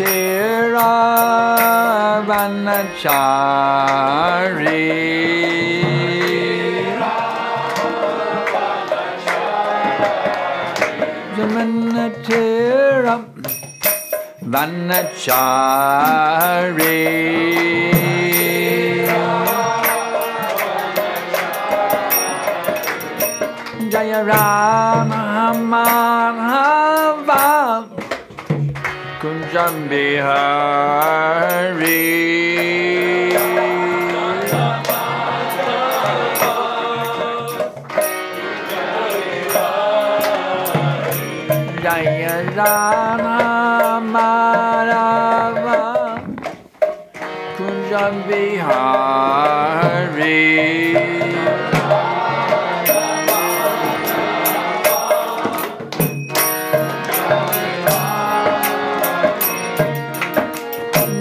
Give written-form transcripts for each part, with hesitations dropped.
Jamanatera Vanachari Jamanatera Vanachari Jaya Rama Madhava Kunjam Bihari Jaya Rama Madhava Kunjam Bihari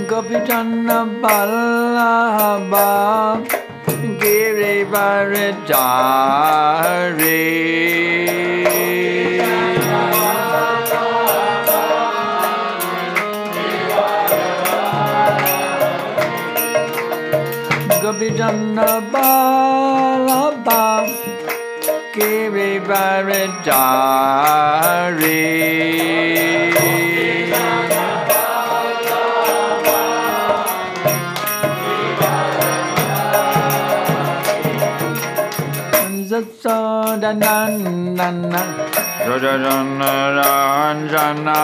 Gopijana Ballabha Girivaradari Gopijana Ballabha Girivaradari Sodanandana Rajana Ranjana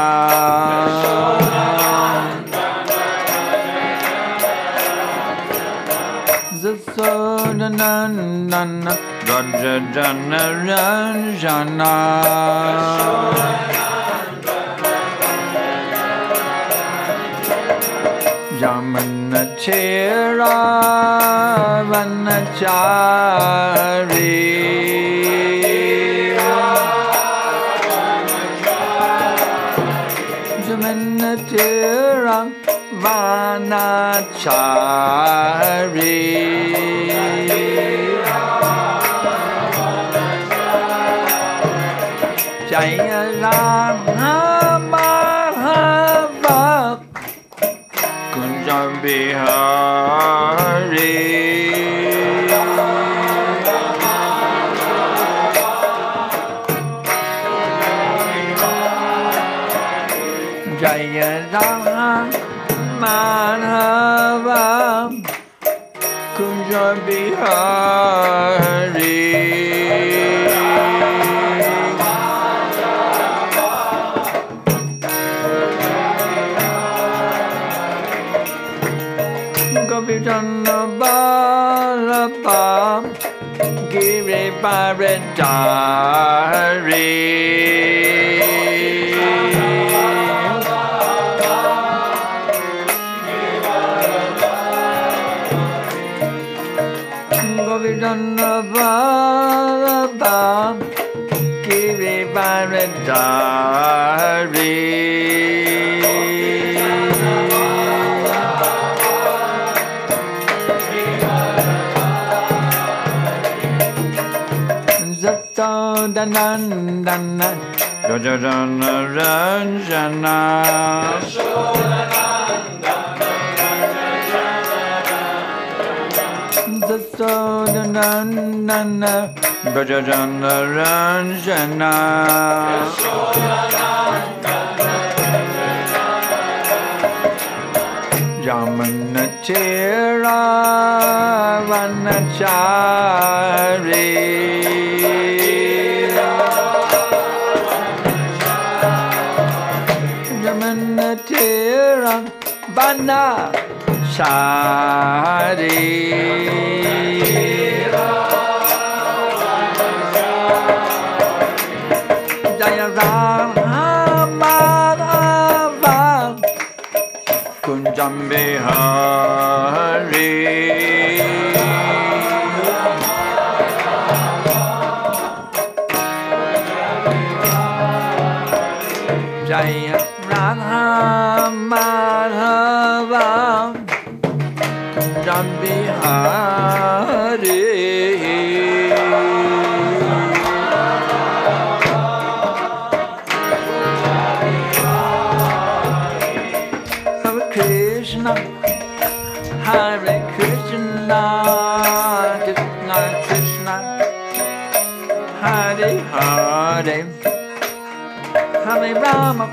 Sodanandana Rajana Ranjana Jamanatera Vanachari Jamanatera Vanachari Jaya Rama Madhava Kunjam Bihari Jaya Rama Madhava Kunjam Bihari Gopijana Ballabha Girivaradari Gopijana Ballabha Girivaradari Sodanandana Rajana Ranjana Sodanandana Rajana Ranjana Jamanatera Vanachari Jamanatera Vanachari Jaya Rama Madhava Kunjam Bihari Jaya Radha Madhava Kunjam Bihari Hare Hare Hare Rama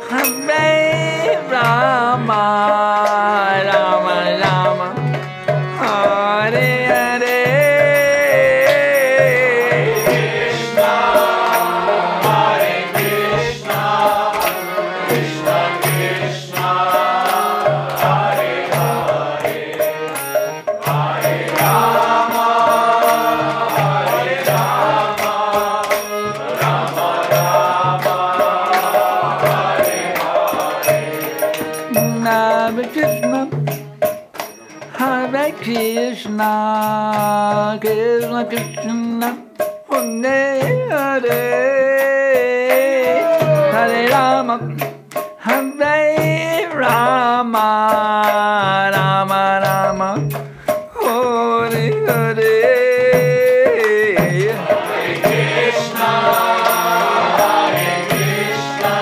Hare Rama Rama Rama Hare Hare Krishna Hare Krishna Krishna Krishna Hare Hare Hare Rama Hare Rama Rama Rama Hare Hare Hare Krishna Hare Krishna Krishna Krishna Hare Hare Hare Rama Hare Rama Rama Rama Hare Hare Hare Krishna Hare Krishna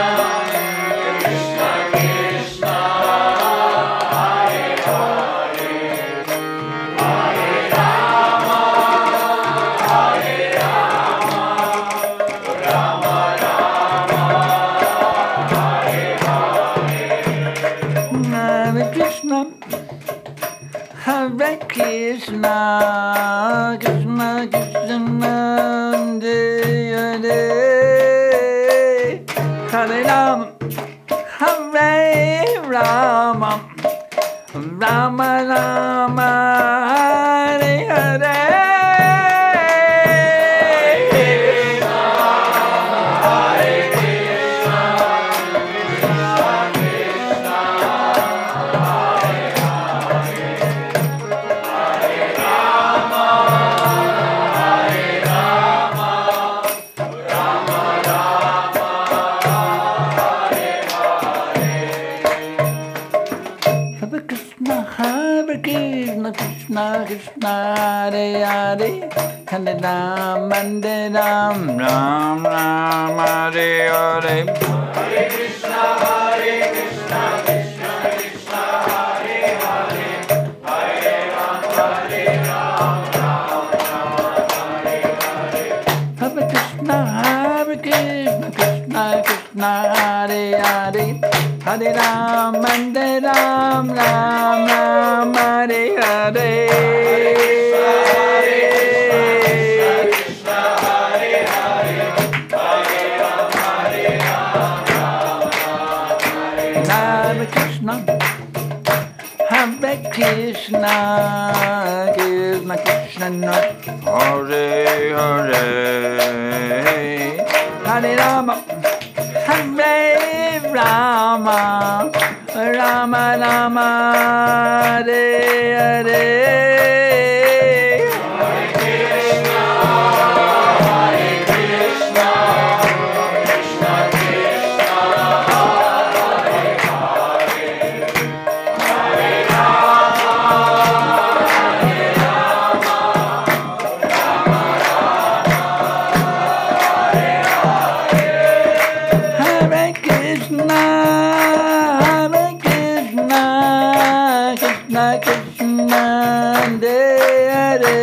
Krishna Krishna Hare Hare Hare Rama Hare Rama Rama Rama Hare Hare Hare Krishna Hare Krishna Krishna Krishna Hare Hare Hare Rama Hare Rama Rama Rama Hare Hare Hare Krishna Krishna Krishna Hare Rama Hare Rama Rama Rama Hare Hare Hare Krishna Krishna Krishna Hare Hare Hare Ram Ram Ram Hare Hare Hare Krishna Krishna Krishna Hare Hare Hare Ram Ram Hare Hare Hare Krishna Krishna Krishna Hare Hare Hare Ram Ram Hare Hare Hare Krishna Hare Krishna Krishna Krishna Hare Hare Hare Rama Hare Rama Rama Rama Hare Hare Hare Krishna Hare Krishna Krishna Krishna Hare Hare Hare Rama Hare Rama Rama Rama Hare Hare Hare Krishna Krishna Krishna Hare Hare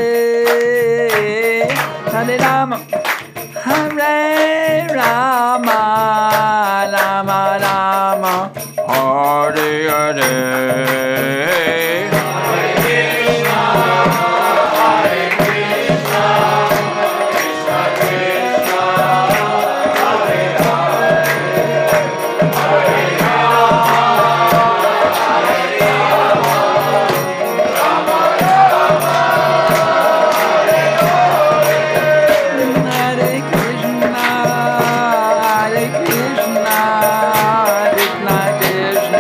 Hare Rama Hare Rama Rama Rama Hare Hare Hare Krishna Hare Krishna Krishna Krishna Hare Hare Hare Rama Hare Rama Rama Rama Hare Hare Hare Krishna Krishna Krishna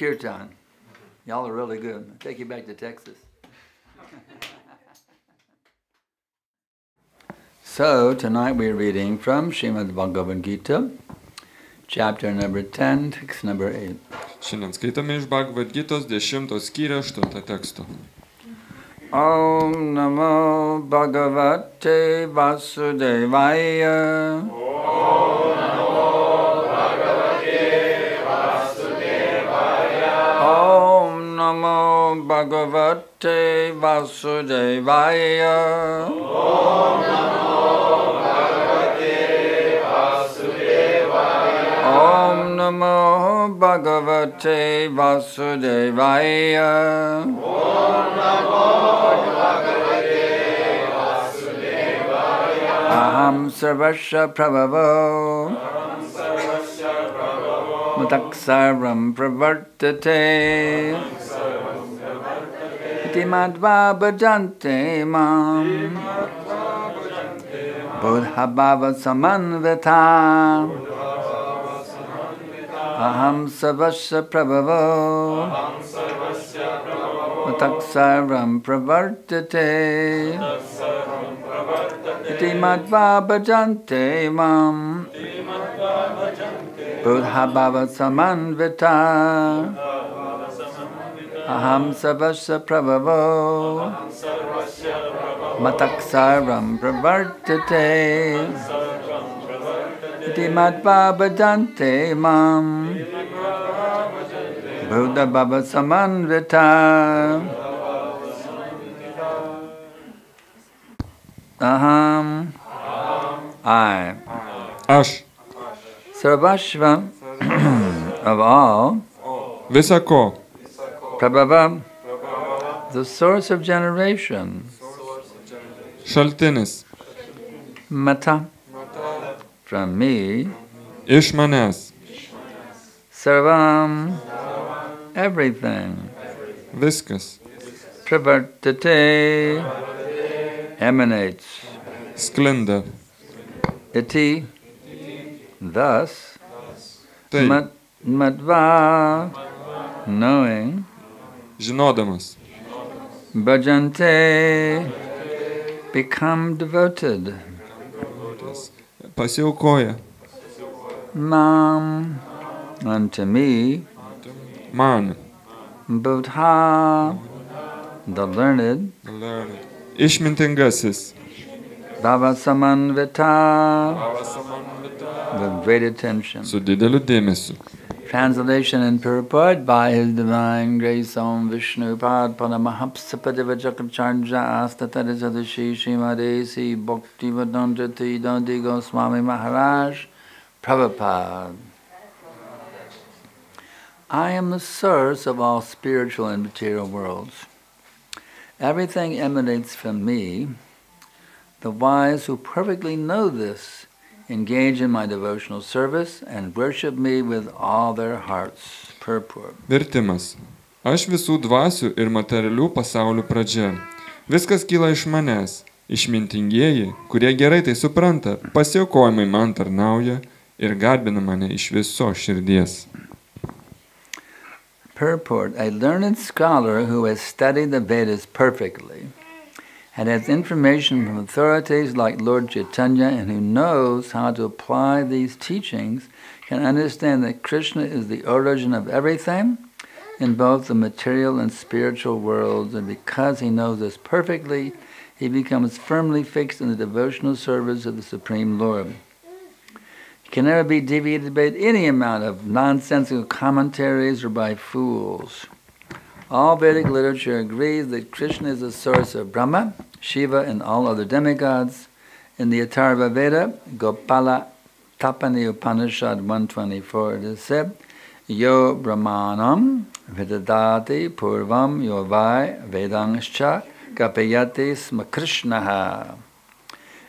kirtan. Y'all are really good. I'll take you back to Texas. So, tonight we're reading from Srimad Bhagavad Gita, chapter number 10, text number 8. Šiandien skaitame iš Bhagavad Gitos 10 skyrių 8 teksto. Om Namo Bhagavate Vasudevaya. Om Namo Bhagavate Vasudevaya. Om Namo Bhagavate Vasudevaya. Om Namo Bhagavate Vasudevaya. Om Namo Bhagavate Vasudevaya. Om Namo Aham Sarvasya Prabhavo Mutaksaram Pravartate Iti Madhva Bhajante Mam Bodhabhava Samanvita Aham Sarvasya Prabhavo Mutaksaram Pravartate Iti Madhva Bhajante Mam Bodhabhava Samanvita Aham Sarvasya Prabhavo Mataksaram Pravartate Iti Madhva Bhajante Mam Bodhabhava Samanvita Aham, I. Aš, Sarvashva, of all. visa ko, Prabhava, the source of generation. šaltinis, Mata, from me. iš manęs, Sarvam, everything. viskas, Pravartate, emanates. sklinda, Iti, thus. tai, Madhva, knowing. žinodamas, Bhajante, become devoted. pasiaukoja, Mam, unto me. man, Buddha, the learned. išmintingasis, Bhavasamanvita, with great attention. su dideliu dėmesiu. Translation and purport by His Divine Grace Om Vishnu Pad Paramahapsapadeva Chakracharya Astatarisadhashi Srimadesi Bhaktivedanta Tidandi Goswami Maharaj Prabhupada. I am the source of all spiritual and material worlds. Everything emanates from me. The wise who perfectly know this engage in my devotional service and worship me with all their hearts. Purport. Vertimas. Aš visų dvasių ir materialių pasaulių pradžia. Viskas kyla iš manęs. Išmintingieji, kurie gerai tai supranta, pasiaukojimai man tarnauja ir garbina mane iš viso širdies. Purport. A learned scholar who has studied the Vedas perfectly and has information from authorities like Lord Chaitanya and who knows how to apply these teachings can understand that Krishna is the origin of everything in both the material and spiritual worlds, and because he knows this perfectly, he becomes firmly fixed in the devotional service of the Supreme Lord. He can never be deviated by any amount of nonsensical commentaries or by fools. All Vedic literature agrees that Krishna is the source of Brahma, Shiva, and all other demigods. In the Atharva Veda, Gopala Tapani Upanishad 124, it is said, Yo Brahmanam Vedadati Purvam Yovai Vedangscha Kapayati Sma Krishnaha.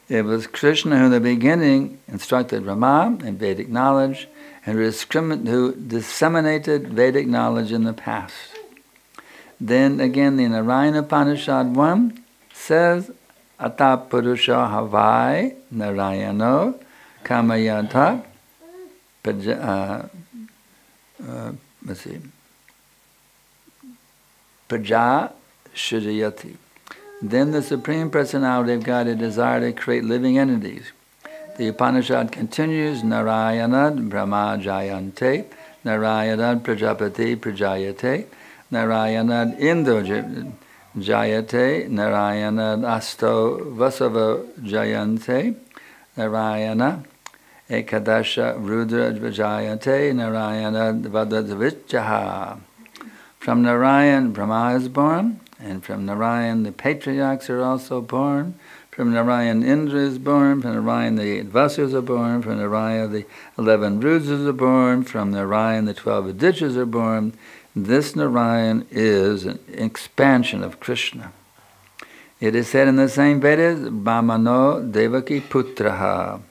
It was Krishna who in the beginning instructed Brahma in Vedic knowledge and who disseminated Vedic knowledge in the past. Then again the Narayana Upanishad 1 says, Ata Purusha Havai Narayano Kamayata let's see. praja shriyati. Then the Supreme Personality of God had desired to create living entities. The Upanishad continues, Narayanad Brahma Jayante, Narayanad Prajapati Prajayate, Narayanad Indo Jayate, Narayanad Asto Vasava Jayante, Narayana Ekadasha Rudra Vajayate, Narayana Vadadvichaha. From Narayan, Brahma is born, and from Narayan the patriarchs are also born. From Narayan, Indra is born. From Narayan, the 8 Vasus are born. From Narayan, the 11 Rudras are born. From Narayan, the 12 Adityas are born. This Narayan is an expansion of Krishna. It is said in the same Vedas, Bhamano Devaki Putraha.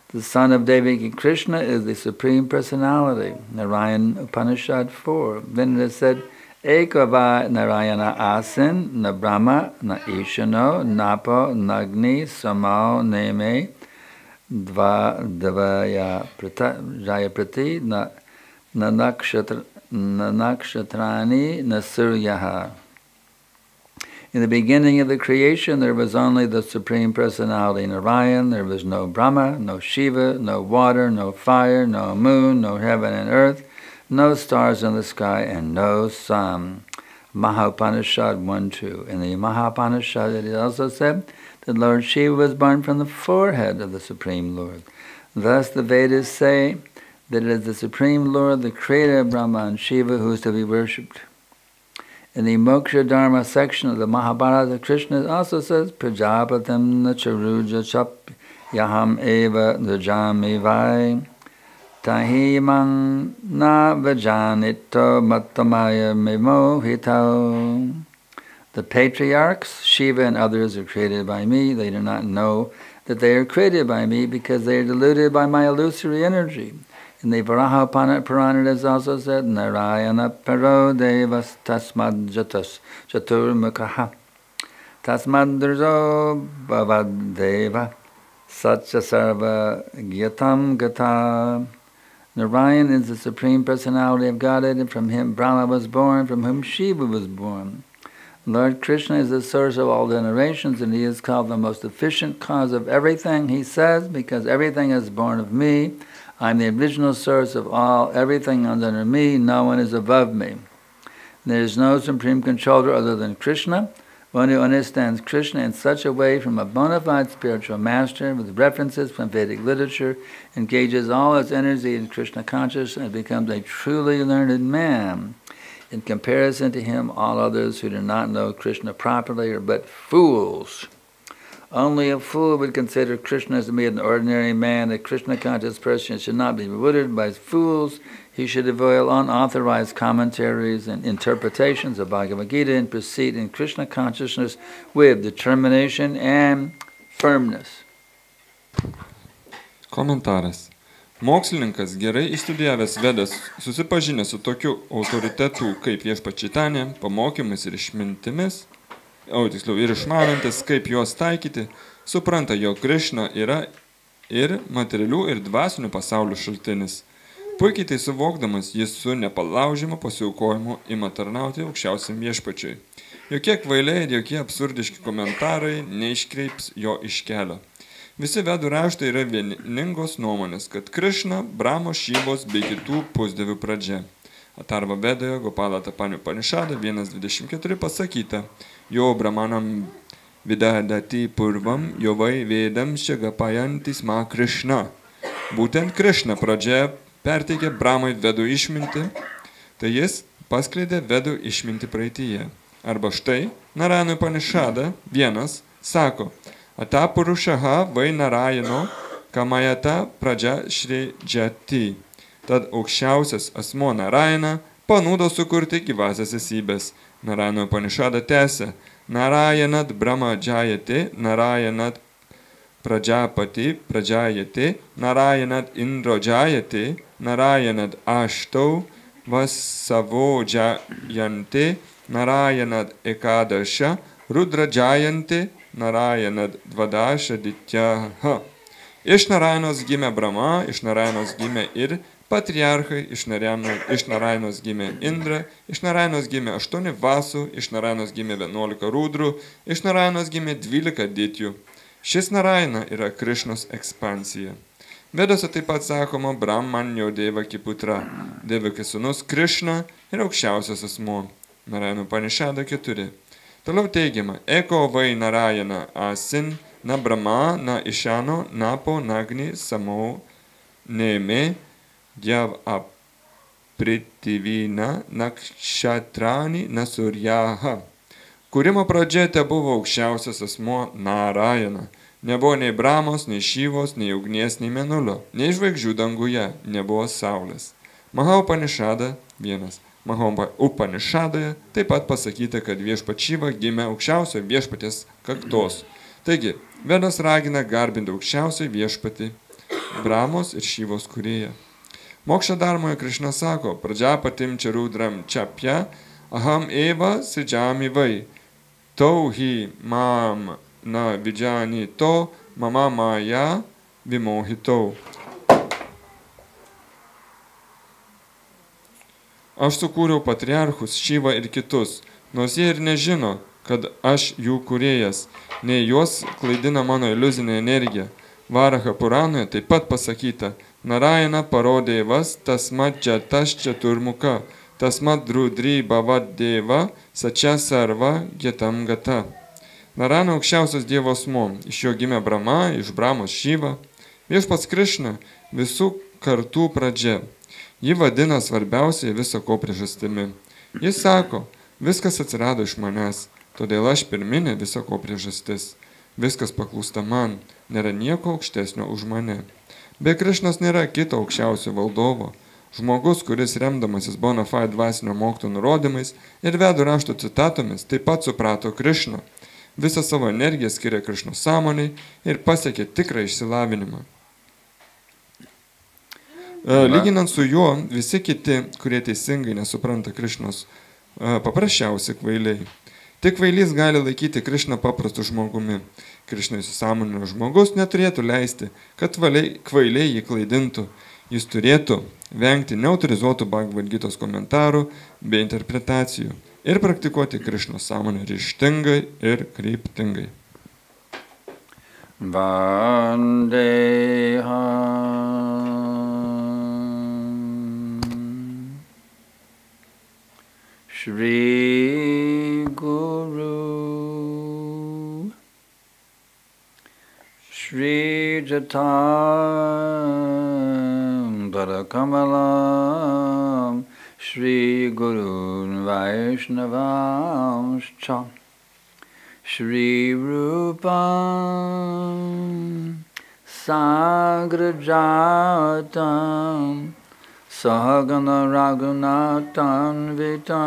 The son of Devaki Krishna is the Supreme Personality. Narayan Upanishad 4. Then it is said, Ekava Narayana Asin, na Brahma, na Ishano, Napo, Nagni, Samao, Neme, Dvaya Jayaprati, na Nakshatrani, na Suryaha. In the beginning of the creation, there was only the Supreme Personality, Narayan. There was no Brahma, no Shiva, no water, no fire, no moon, no heaven and earth, no stars in the sky, and no sun. Mahapanishad 1-2. In the Mahapanishad, it is also said that Lord Shiva was born from the forehead of the Supreme Lord. Thus the Vedas say that it is the Supreme Lord, the creator of Brahma and Shiva, who is to be worshipped. In the Moksha Dharma section of the Mahabharata, Krishna also says, Prajapatam na charuja chap yaham eva dajami vai tahimang na vajanito mattamaya mimohito. The patriarchs, Shiva and others, are created by me. They do not know that they are created by me because they are deluded by my illusory energy. In the Varaha Purana it is also said, Narayana Paro Devas Tasmad Jatas Chaturmukha Tasmad Durzo Bhavadeva Satya Sarva Gyatam Gata. Narayan is the Supreme Personality of Godhead, and from him Brahma was born, from whom Shiva was born. Lord Krishna is the source of all generations, and he is called the most efficient cause of everything. He says, because everything is born of me, I am the original source of all. Everything is under me. No one is above me. There is no supreme controller other than Krishna. One who understands Krishna in such a way from a bona fide spiritual master with references from Vedic literature engages all his energy in Krishna consciousness and becomes a truly learned man. In comparison to him, all others who do not know Krishna properly are but fools. Only a fool would consider Krishna to be an ordinary man. A Krishna-conscious person should not be bewildered by fools. He should avoid unauthorized commentaries and interpretations of Bhagavad Gita and proceed in Krishna consciousness with determination and firmness. Komentaras. Mokslininkas gerai išstudijavęs Vedas, susipažinęs su tokiu autoritetu kaip Viešpats Čaitanija, pamokymais ir išmintimis, ir išmanantis, kaip juos taikyti, supranta, jog Krishna yra ir materialių, ir dvasinių pasaulių šaltinis. Puikiai tai suvokdamas, jis su nepalaužimu pasiaukojimu ima tarnauti aukščiausiam Viešpačiui. Jokie kvailiai ir jokie absurdiški komentarai neiškreips jo iš kelio. Visi Vedų raštai yra vieningos nuomonės, kad Krishna, Brahmos, Šivos bei kitų pusdievių pradžia. Atarva Vedoje, Gopala Tapanių Panišada 1.24 pasakyta, Jo Brahmanam vidadati purvam, jo vai vedam šagapajantis ma Krishna. Būtent Krishna pradžia perteikė Brahmai Vedų išmintį, tai jis paskleidė Vedų išmintį praeityje. Arba štai, Narayana Upanishada 1 sako, Ata Purushaha vai Narayano kamayata pradžia šridžati. Tad aukščiausias asmo Narayana panūdo sukurti gyvasias esybės. Narayana Upanishada tęsia, Narayanat Brahma Jayate, Narayanat Prajapati Prajayate, Narayanat Indra Jayate, Narayanat Ashtau Vasavo Jayante, Narayanat Ekadasha, Rudra Jayante, Narayanat Dvadasha Dityaha. Iš Narayanos gimė Brahma, iš Narayanos gimė ir Patriarchai iš Narainos gimė Indra, iš Narainos gimė 8 Vasų, iš Narainos gimė 11 Rūdrų, iš Narainos gimė 12 Ditijų. Šis Naraina yra Krišnos ekspansija. Vedose taip pat sakoma Brahmanjo Devaki putra. Devaki sūnus Krišna yra aukščiausias asmuo. Naraino Upanishada 4. Toliau teigiama, Eko vai Narayana asin, na Brahma, na Išano, napo, nagni, samau, neime, Diev apritivina, nakshatrani, nasurjaha. Kūrimo pradžia te buvo aukščiausias asmuo Narayana. Nebuvo nei Brahmos, nei Šyvos, nei ugnies, nei mėnulio, nei žvaigždžių danguje, nebuvo saulės. Mahaupanishada 1. Mahaupanishadoje taip pat pasakyta, kad viešpat Šyva gimė aukščiausio viešpatės kaktos. Taigi, Vedas ragina garbinti aukščiausią viešpatį Brahmos ir Šyvos kūrėją. Mokša darmoje Krišna sako, pradžiapatim čarudram čapja, aham eva sridžami vai, tauhi mam na vidžani to, mama maja vimohitau. Aš sukūriau patriarchus, Šyvą ir kitus, nors jie ir nežino, kad aš jų kūrėjas, nei juos klaidina mano iliuzinė energija. Varaha Puranoje taip pat pasakyta, Narayana parodėvas tasmat džatas čaturmuka, tasmat drudry bavad deva, sačia sarva getam gata. Narayana aukščiausias Dievo asmuo, iš jo gimė Brahma, iš Brahmos Šyva. Viešpats Krišna visų kartų pradžia. Ji vadina svarbiausiai viso ko priežastimi. Jis sako, viskas atsirado iš manęs, todėl aš pirminė viso ko priežastis. Viskas paklūsta man, nėra nieko aukštesnio už mane. Be Krišnos nėra kito aukščiausio valdovo. Žmogus, kuris remdamasis bona fide dvasinio mokytojų nurodymais ir vedų rašto citatomis, taip pat suprato Krišną. Visą savo energiją skiria Krišnos sąmoniai ir pasiekė tikrą išsilavinimą. Lyginant su juo, visi kiti, kurie teisingai nesupranta Krišnos, paprasčiausi kvailiai. Tik kvailys gali laikyti Krišną paprastu žmogumi. Krišna įsisąmonino žmogus neturėtų leisti, kad kvailiai jį klaidintų. Jis turėtų vengti neautorizuotų Bhagavad Gitos komentarų bei interpretacijų ir praktikuoti Krišnos sąmonę ryžtingai ir kryptingai. Shri Guru Shri Jatam Parakamalam Shri Guru Vaishnavam Shri Rupam Sagrajatam Sahagana Raghunathan Vitam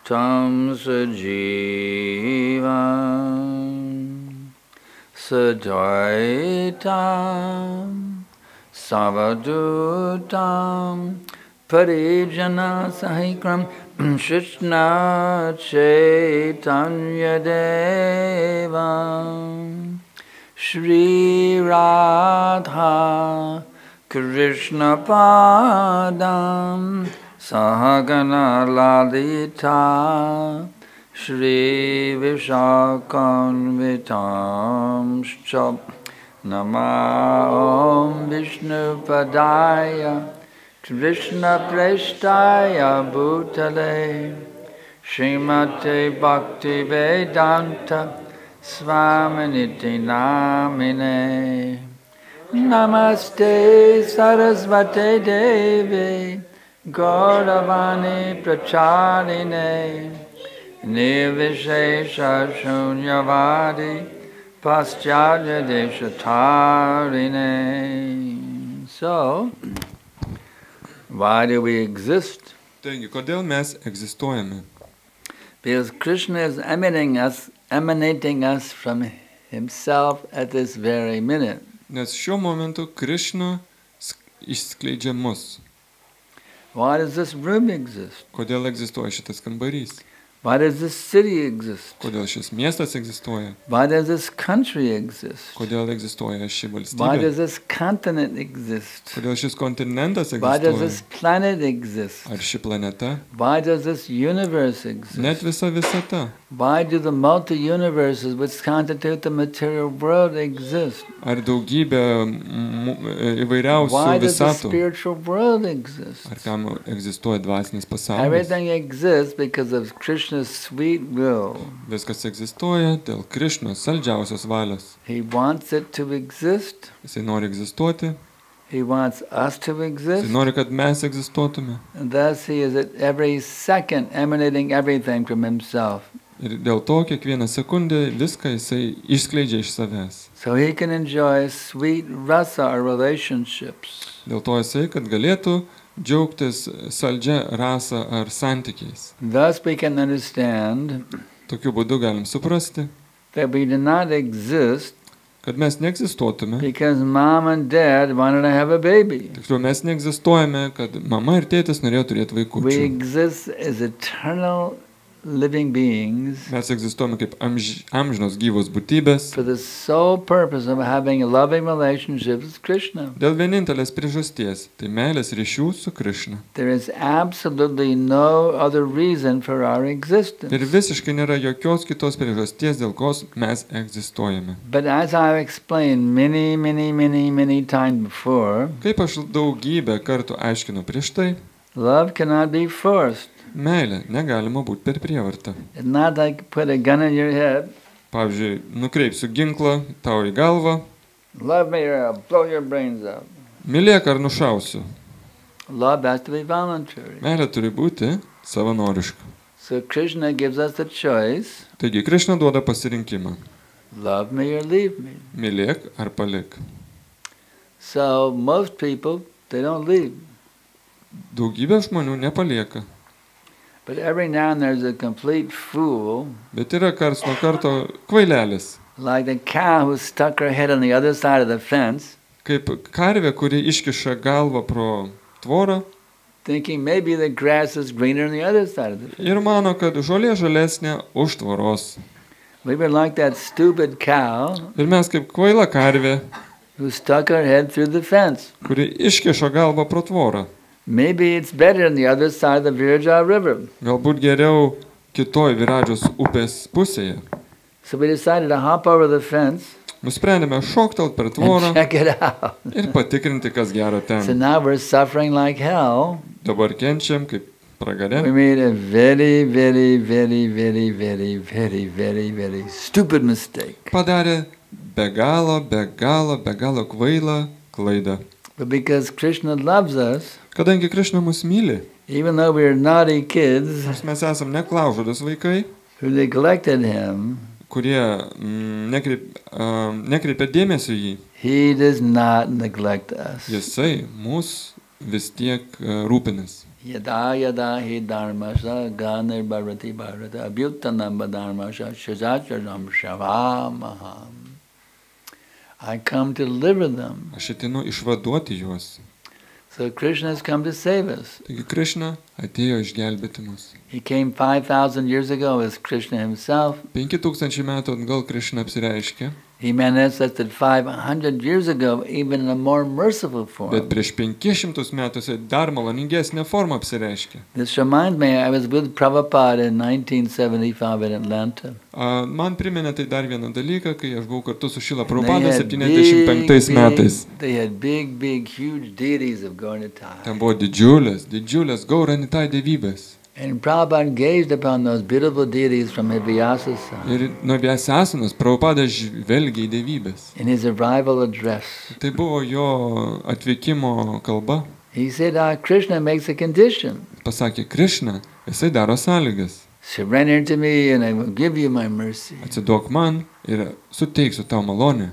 Tam Sajivam Sadvaitam Savadutam Parijana Sahikram Krishna Chaitanya Devam Shri Radha Krishna Padam Sahagana Lalita Shri Vishakanvitam Shab Nama Om Vishnu Padaya Krishna Prestaya Bhutale Srimate Bhakti Vedanta Svaminiti Namine Namaste Sarasvate Devi Gauravani Pracharine Nirvishesha Shunyavadi Pascharya Deshatarine. So, why do we exist? Taigi, kodėl mes egzistuojame? Because Krishna is emanating us from himself at this very minute. Nes šiuo momentu Krišna išskleidžia mus. Why does this room exist? Kodėl egzistuoja šitas kambarys? Why does this city exist? Kodėl šis miestas egzistuoja? Why does this country exist? Kodėl egzistuoja ši Why valstybė? does this continent exist? Kodėl šis kontinentas Why does egzistuoja? this planet exist? Ar ši planeta? Why does this universe exist? Net visa visata. Why do the multi-universes which constitute the material world exist? Ar daugybė įvairiausių Why does the visatų? spiritual world exist? Ar kam egzistuoja dvasinis pasaulis? Everything exists because of Krishna's sweet will. Viskas egzistuoja dėl Krišnos saldžiausios valios. He wants it to exist. Jisai nori egzistuoti, He wants us to jisai exist. nori, kad mes egzistuotume. And thus he is at every second emanating everything from himself. Ir dėl to kiekvieną sekundę viską jisai išskleidžia iš savęs. So he can enjoy sweet rasa or relationships. Dėl to jisai, kad galėtų džiaugtis saldžia rasa ar santykiais. Thus we can understand Tokiu būdu galim suprasti, that we do not exist kad mes neegzistuotume. because mom and dad wanted to have a baby. Tiksliau, mes neegzistuojame, kad mama ir tėtis norėjo turėti We vaikučių. exist as eternal living beings Mes egzistuojame kaip amžinos gyvos būtybės for the sole purpose of having a loving relationship with Krishna. dėl vienintelės priežasties, tai meilės ryšių su Krišna. There is absolutely no other reason for our Ir existence. visiškai nėra jokios kitos priežasties, dėl ko mes egzistuojame. But as I've explained many times before, Kaip aš daugybę kartų aiškinu prieš tai, love cannot be forced. meilė negalima būti per prievartą. It's not like put a gun in your head, Pavyzdžiui, nukreipsiu ginklą tau į galvą, love me or I'll blow your brains out. mylėk ar nušausiu. Love has to be voluntary. Meilė turi būti savanoriška. So Krishna gives us the choice, Taigi Krišna duoda pasirinkimą. love me or leave me. Mylėk ar palik. So most people, they don't leave. Daugybė žmonių nepalieka. But every now and there's a complete fool, Bet yra karts nuo karto kvailelis. like the cow who stuck her head on the other side of the fence, Kaip karvė, kuri iškiša galvą pro tvorą thinking maybe the grass is greener on the other side of the fence. ir mano, kad žolė žalesnė už tvoros. We were like that stupid cow Ir mes kaip kvaila karvė, who stuck her head through the fence. kuri iškiša galvą pro tvorą. Maybe it's better on the other side of the Virja River. Galbūt geriau kitoj Viradžios upės pusėje. So we decided to hop over the fence Nusprendėme šoktelt per and tvorą check it out. ir patikrinti, kas gero So ten. now we're suffering like hell. Dabar kenčiam kaip pragare. We made a very stupid mistake. Padarė be galo kvailą klaidą. But because Krishna loves us, Kadangi Krišna mus myli, even though we're naughty kids nors mes esam neklaužados vaikai, who neglected him, kurie nekreipia dėmesio jį, he does not neglect us. jisai mus vis tiek rūpinas. Yada yada hi dharmasya ganir bharati bharata abhyuttanam dharmasya shajacharam shavamaham. I come to deliver them. Aš atinu išvaduoti juos. So Krishna has come to save us. Taigi Krišna atėjo išgelbėti mus. He came 5,000 years ago as Krishna himself. 5000 metų atgal Krišna apsireiškė, He manifested 500 years ago even in a more merciful bet form. prieš 500 metų jisai dar maloningesnė forma apsireiškė. This reminds me, I was with Prabhupada in 1975 in Atlanta. Man priminė tai dar vieną dalyką, kai aš buvau kartu su Šila And they Prabhupada had 75 metais. they had big, huge deities of Gauranitai. Ten buvo didžiulės Gauranitai dievybės. And Prabhupada gazed upon those beautiful deities from Vyasa side Ir nuo Vyasasanos Prabhupada žvelgė į dievybės. in his arrival address. Tai buvo jo atvykimo kalba. He said, Krishna makes a condition. Pasakė Krišna, jisai daro sąlygas. Surrender to me and I will give you my mercy. Atsiduok man ir suteiksiu tau malonę.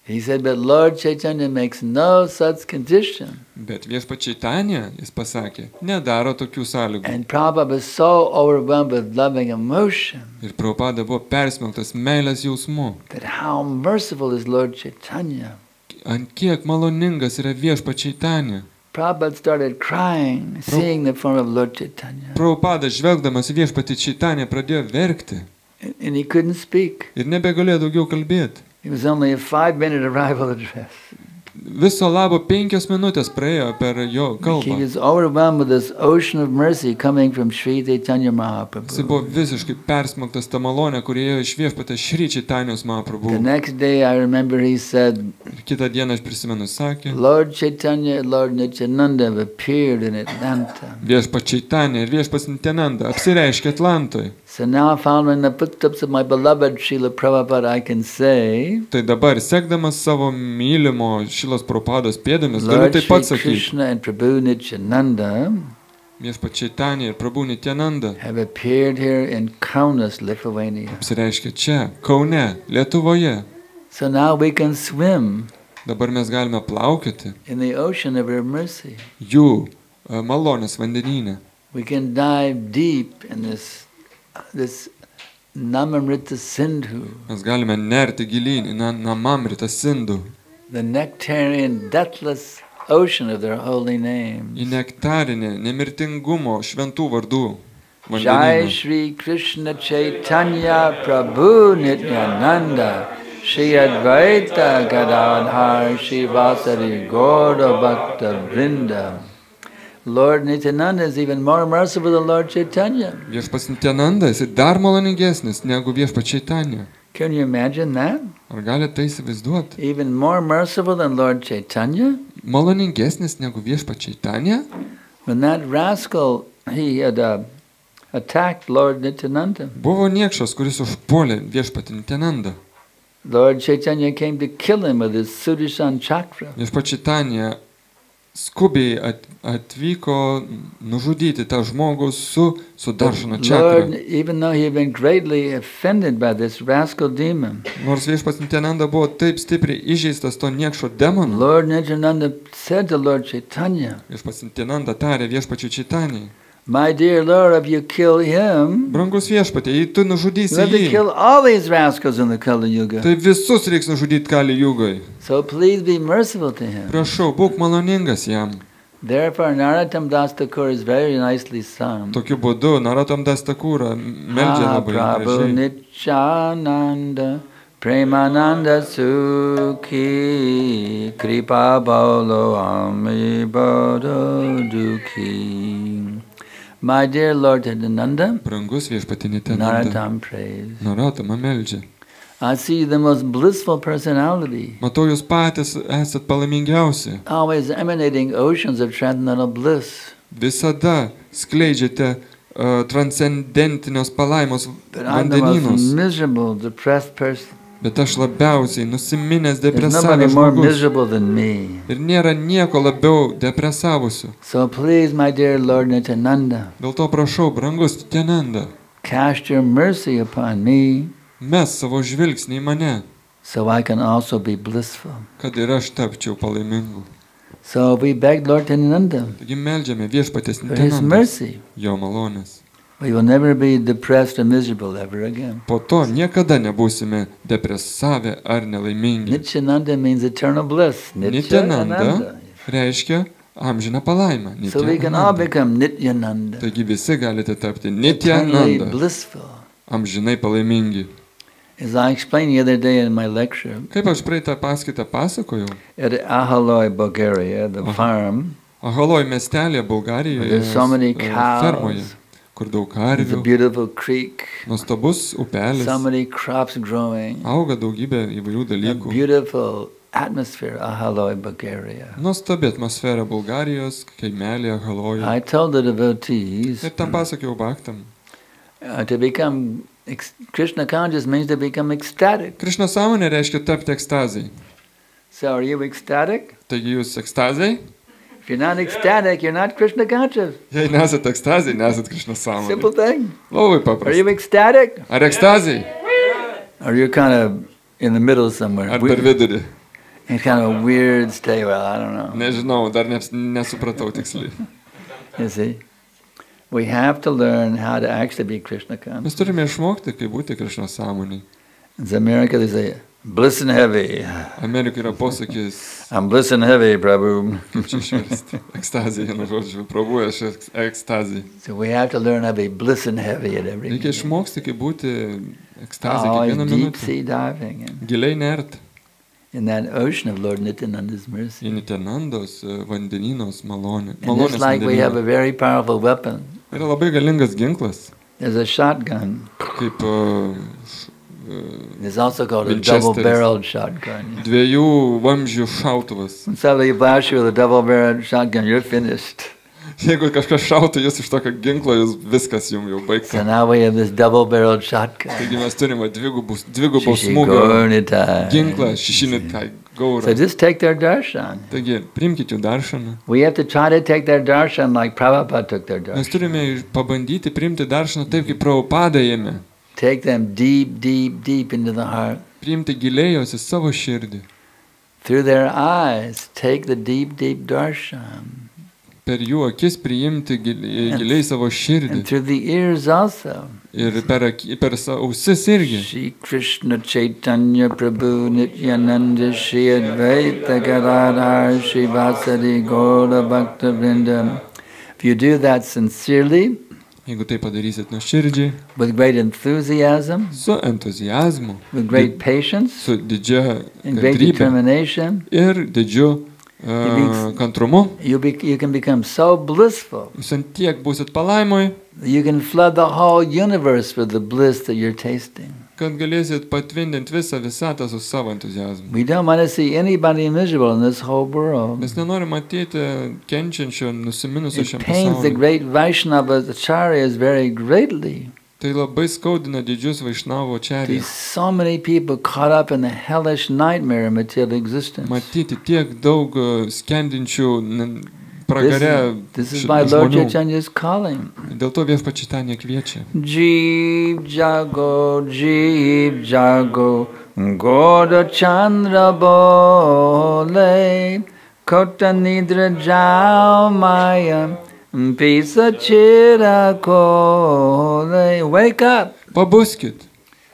He said, but Lord Chaitanya makes no such condition. Bet viešpačiai Tanya, jis pasakė, nedaro tokių sąlygų. And Prabhupada was so overwhelmed with loving emotion Ir Prabhupada buvo persmelktas meilės jausmu. that how merciful is Lord Chaitanya. Ant kiek maloningas yra viešpačiai Tanya. Prabhupada started crying, seeing the form of Lord Chaitanya. Prabhupada žvelgdamas į viešpatį Čaitanę pradėjo verkti And he couldn't speak. ir nebegalėjo daugiau kalbėti. It was only a 5-minute arrival address. Viso labo 5 minutės praėjo per jo He kalbą. was overwhelmed with this ocean of mercy coming from Sri Chaitanya Jis Mahaprabhu. buvo visiškai persmelktas tą malonę, kurie ėjo iš viešpatės Šri Čaitanijos The Mahaprabhu. next day I remember he said, Ir kitą dieną aš prisimenu, sakė, Lord Chaitanya and Lord Nityananda have appeared in Atlanta. viešpat Čaitanė ir viešpas Nityananda apsireiškė Atlantoje. So now following the footsteps of my beloved Srila Prabhupada, I can say, Tai dabar, sekdamas savo mylimo Šilos Prabhupados pėdomis, galiu Lord taip Shri pat sakyti, Krishna and Prabhu Nityananda viešpat Čaitanė ir Prabhu Nityananda have appeared here in Kaunas, Lithuania. apsireiškė čia, Kaune, Lietuvoje. So now we can swim Dabar mes galime plaukioti in the ocean of her mercy. jų malonės vandenyne. We can dive deep in this Namamrita Sindhu, Mes galime nerti gilyn į Namamritą Sindų, the nectarian, deathless ocean of their holy į names. nektarinę, nemirtingumo šventų vardų Jai vandenyną. Shri Krishna Chaitanya Prabhu Nityananda Shri Advaita Gadadhar Shri Vasari Gaura Bhakta Vrinda. Lord Nityananda is even more merciful than Lord Chaitanya. Viešpas Nityananda esi dar maloningesnis negu viešpat Čaitanė. Can you imagine that? Ar galite tai įsivaizduoti? Even more merciful than Lord Chaitanya? Maloningesnis negu viešpat Čaitanė? When that rascal, he had attacked Lord Nityananda. Buvo niekšas, kuris užpuolė viešpatį Nityananda. Lord Chaitanya came to kill him with his Sudarshan chakra. Viešpat Čaitanė skubiai atvyko nužudyti tą žmogų su Sudaršana Lord, čakra. even though he had been greatly offended by this rascal demon, Nors viešpats Nityananda buvo taip stipriai įžeistas to niekšo demono, Lord Nityananda said to Lord Chaitanya, viešpats Nityananda tarė viešpačiui Čaitanei, my dear Lord, if you kill him, brangus viešpatie, jei tu you nužudysi have to jį, kill all these rascals in the Kali Yuga. tai visus reiks nužudyti Kali Jugai. So please be merciful to him. Prašau, būk maloningas jam. Therefore, Narottam Das Thakur is very nicely sung. Tokiu būdu Narottam Das Thakura meldžia labai Prabhu gražiai. Nityananda Premananda Sukhi Kripa Bolo Ami Bodo Dukhi. My dear Lord Nityananda, Brangus viešpatį Nityananda, Narottam praise. Narottamą meldžia. I see you the most blissful personality, Matau, jūs patys esat palaimingiausi. always emanating oceans of transcendental bliss. Visada skleidžiate transcendentinios palaimos But I'm the most vandenynus. miserable, depressed person. Bet aš labiausiai nusiminęs There's nobody depresavęs more žmogus. miserable than me. Ir nėra nieko labiau depresavusių. So please, my dear Lord Nityananda, Dėl to prašau, brangus Nityananda, cast your mercy upon me mes savo žvilgsnį į mane, so I can also be blissful. kad ir aš tapčiau palaimingu. So we begged Lord Nityananda Taigi meldžiame viešpatės for his Nityananda, mercy. jo malonės. We will never be depressed or miserable ever again. Po to niekada nebūsime depresavę ar nelaimingi. Nityananda means eternal bliss. Nityananda Nityananda. reiškia amžiną palaimą. So we can all Nityananda. become Nityananda. Taigi visi galite tapti Eternally Nityananda, blissful. amžinai palaimingi. As I explained the other day in my lecture, Kaip aš praeitą paskaitą pasakojau, at Ahaloi, Bulgaria, the farm, Ahaloj miestelėje Bulgarijoje, there's so many fermoje, cows, kur daug there's a karvių, beautiful creek, nuostabus upelis, so many crops growing, auga daugybė įvairių a dalykų. beautiful atmosphere, Ahaloi, Bulgaria. Nuostabi atmosfera Bulgarijos, kaimelėje Ahaloje. I told the devotees, Ir tam pasakiau baktam. to become Krishna conscious means to become ecstatic. Krišna sąmonė reiškia tapti ekstazai. So are you ecstatic? Taigi jūs ekstazai? If you're not ecstatic, you're not Krishna conscious. Jei nesat ekstazai, nesat Krišna Simple sąmonė. thing. Labai Are paprasta. you ecstatic? Ar ekstazai? Or you're kind of in the middle somewhere. Ar per vidurį? It's kind of a weird state. Well, I don't know. Nežinau, dar nesupratau tiksliai. You see? We have to learn how to actually be Krishna conscious. Mes turime išmokti, kaip būti Krišna sąmonėj. In America, they say, Bliss and heavy. Amerikai yra posakis, I'm bliss and heavy, Prabhu. kaip čia išversti, ekstazija, vienu žodžiu, Prabhu, aš ekstazija. So we have to learn how to be bliss and heavy at every Reikia minute. išmokti, kaip būti ekstazija Always kiekvieną deep minutę. sea diving Giliai nert in that ocean of Lord Nityananda's mercy. į Nityanandos vandeninos malonę. And just like we have a very powerful weapon, Yra labai galingas ginklas, there's a shotgun. kaip It's also called a Winchester's. double-barreled shotgun. dviejų vamzdžių šautuvas. When somebody blasts you with a double-barreled shotgun, you're finished. Jeigu kažkas šautų jūs iš tokio ginklo, jūs viskas jums jau So baigta. now we have this double-barreled shotgun. Taigi mes turime dvigubo smūgio Shishigornitai. ginklą, šešinitai gaurą. So just take their darshan. Taigi, priimkite jų daršaną. We have to try to take their darshan like Prabhupada took their Mes darshan. turime pabandyti priimti daršaną taip, kaip Prabhupada ėmė. Take them deep, deep, deep into the heart. Priimti giliai jos į savo širdį. Through their eyes, take the deep, deep darshan. Per jų akis priimti giliai savo širdį. And through the ears also. Ir per ausis irgi. Shri Krishna Chaitanya Prabhu Nityananda Shri Advaita Gadadhar Shri Vasadi Gaura Bhakta Vrinda. If you do that sincerely, Jeigu tai padarysit nuoširdžiai, with great enthusiasm, su entuzijazmu, with great patience, su didžia and great kantrybė determination, ir didžiu kantrumu, you can become so blissful. jūs ant tiek būsit palaimoj, You can flood the whole universe with the bliss that you're tasting. kad galėsit patvindinti visą visatą su savo entuzijazmu. We don't want to see anybody miserable in this whole world. Mes nenorime matyti kenčiančio, nusiminusio It šiam pains the pasauliu. great Vaishnava acharyas very greatly. Tai labai skaudina didžius Vaišnavo See čerės. so many people caught up in the hellish nightmare of material existence. Matyti tiek daug skendinčių pragare This is my Lord žmonių. Chaitanya's calling. Dėl to viešpats Čaitanija kviečia. Jeev jago, Goda Chandra bole, Kota nidra jao maya, Pisa chira kole. Wake up! Pabuskit,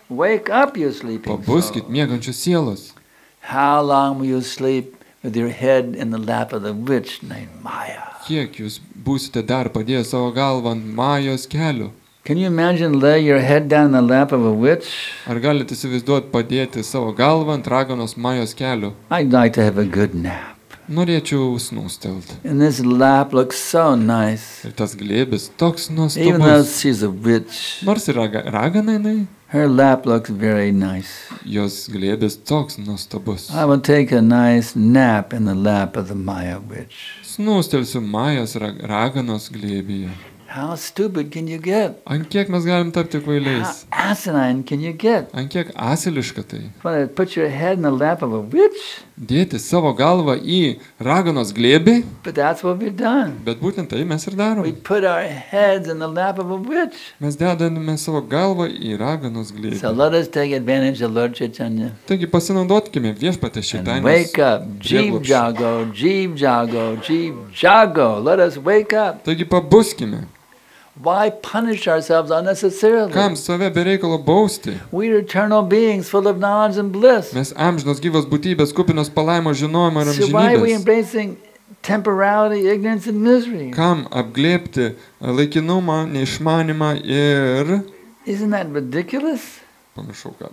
Wake up, you sleeping pabuskit, soul. miegančios sielos. How long will you sleep with your head in the lap of the witch named Maya? Kiek jūs būsite dar padėję savo galvą ant Majos kelių? Can you imagine lay your head down in the lap of a witch? Ar galite įsivaizduoti padėti savo galvą ant raganos Majos kelių? I'd like to have a good nap. Norėčiau snūstelt. And this lap looks so nice. Ir tas glėbis toks Even though nuostabus. she's a witch, Nors ir ragana jinai, her lap looks very nice. jos glėbis toks nuostabus. I will take a nice nap in the lap of the Maya witch. Snūstelsiu Majos raganos glėbyje. How stupid can you get? Ant kiek mes galim tapti How kvailiais? asinine can you get? Ant kiek asiliška tai? Want to put your head in the lap of a witch? Dėti savo galvą į raganos glėbį, But that's what we've done. bet būtent tai mes ir We darom. put our heads in the lap of a witch. Mes dedame savo galvą į raganos glėbį. So let us take advantage of Lord Chaitanya. Taigi pasinaudokime viešpatę And Čaitanijos. wake up. Jeev jago, Jeev jago, Jeev jago. Let us wake up. Taigi pabuskime. Why punish ourselves unnecessarily? Kam save bereikalo bausti? We're eternal beings full of knowledge and bliss. Mes amžinos gyvos būtybės kupinos palaimo žinojimo ir So why are we amžinybės. embracing temporality, ignorance, and misery? Kam apglėbti laikinumą, neišmanimą ir... Isn't that ridiculous? Pamiršau ką.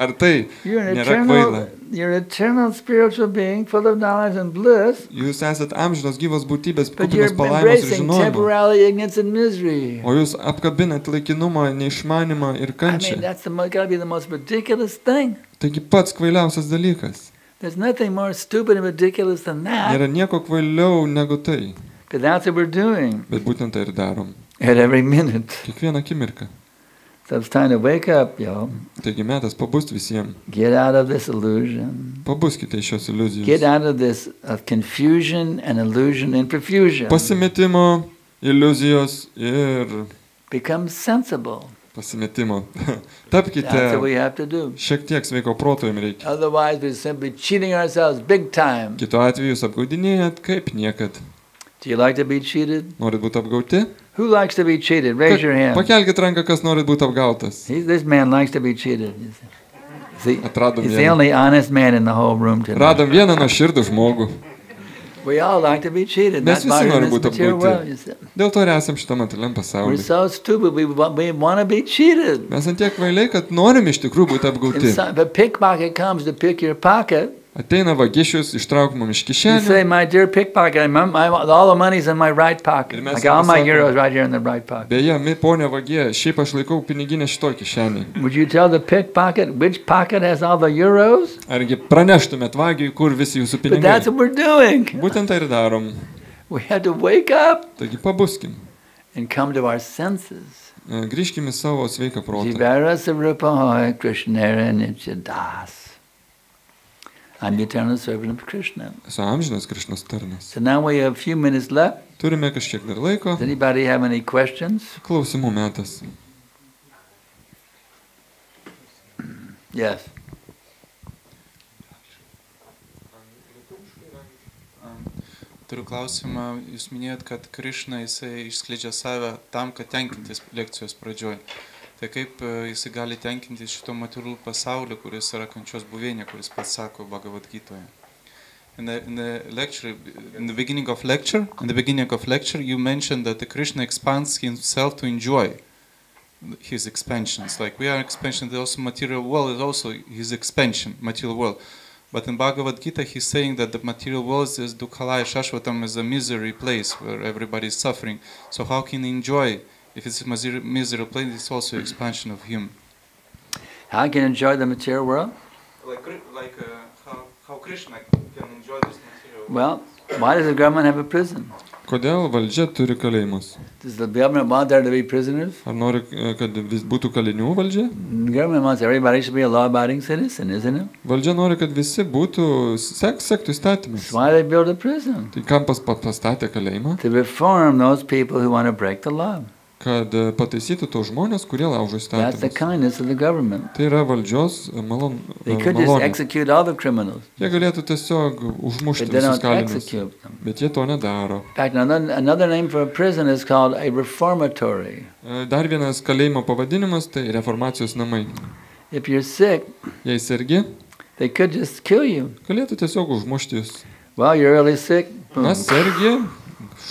Ar tai You're an nėra kvaila? eternal spiritual being full of knowledge and bliss, Jūs esat amžinos gyvos būtybės but you're kupinos palaimos ir embracing žinojimo. temporality, ignorance, and misery. O jūs apkabinat laikinumą, neišmanimą ir I mean, kančią. that's gotta be the most ridiculous thing. Taigi pats kvailiausias dalykas. There's nothing more stupid and ridiculous than that. Nėra nieko kvailiau negu tai. But that's what we're doing Bet būtent tai ir darom. at every minute. Kiekvieną akimirką. So it's time to wake up, yo. Taigi metas pabust visiems. Get out of this illusion. Pabuskite iš šios Get iliuzijos. out of this confusion and illusion and profusion. Pasimetimo, iliuzijos ir Become sensible. pasimetimo. That's what Tapkite we have to do. šiek tiek sveiko proto jums reikia. Otherwise, we're simply cheating ourselves big time. Kitu atveju jūs apgaudinėjat kaip niekad. Do you like to be cheated? Norit būti apgauti? Who likes to be cheated? Raise your hand. Pakelkit ranką, kas norit būti apgautas. This man likes to be cheated. Atradom He's the vieną. only honest man in the whole room tonight. Radom vieną nuoširdų žmogų. We all like to be cheated. Mes That's why visi we're in norim this būti material world. apgauti. You see. Dėl to ir esam šitą materialiam We're pasaulyje. so stupid. We want to be cheated. Mes ant tiek kvailiai, kad norim iš tikrųjų būti apgauti. If a pickpocket comes to pick your pocket, Ateina vagišius, ištrauk mum iš you say, kišenės. "My dear pickpocket, all the money's in my right pocket. Ir mes I got all my pasakom- euros right here in the right pocket." Beje, ponia vagie, šiaip aš laikau piniginę šitoj kišenėje. Would you tell the pickpocket which pocket has all the euros? Argi praneštumėt vagiui, kur visi jūsų But that's pinigai? what we're doing. Būtent tai ir darom. We have to wake up Taigi pabuskim. and come to our senses. Grįžkim į savo sveiką protą. Jivara Sarupa Hoy Krishnera Nityadas. I'm the eternal servant of Krishna. Esu amžinas Krišnos tarnas. So now we have a few minutes left. Turime kažkiek dar laiko. Does anybody have any questions? Klausimų metas. Yes. Turiu klausimą, jūs minėjot, kad Krišna jisai išskleidžia save tam, kad tenkintis lekcijos pradžioj. Tai kaip jisai gali tenkintis šito materialų pasaulio, kuris yra kančios buveinė, kuris pats sako Bhagavad Gitoje. In the beginning of lecture, you mentioned that the Krishna expands himself to enjoy his expansions. Like we are expansion, the also material world is also his expansion, material world. But in Bhagavad Gita, he's saying that the material world is Dukhalaya Shashvatam, is a misery place where everybody is suffering. So how can he enjoy? If it's a misery place, it's also expansion of him. How I can enjoy the material world? How Krishna can enjoy this material world? Well, why does the government have a prison? Kodėl valdžia turi kalėjimus? Does the government want there to be prisoners? Ar nori, kad vis būtų kalinių valdžia? The government wants everybody should be a law-abiding citizen, isn't it? Valdžia nori, kad visi būtų sektų įstatymais. That's why they build a prison. Tai kam pastatė kalėjimą? To reform those people who want to break the law. Kad pataisytų tos žmonės, kurie laužo That's the įstatymus. kindness of the government. Tai yra valdžios They could just malonė. execute all the criminals, Jie galėtų tiesiog užmušti but they visus don't kalinius. execute them. Bet jie to nedaro. In fact, another name for a prison is called a reformatory. Dar vienas kalėjimo pavadinimas tai reformacijos namai. If you're sick, Jei sergi, they could just kill you. galėtų tiesiog užmušti jūs. Well, you're really sick. Boom. Na, sergi,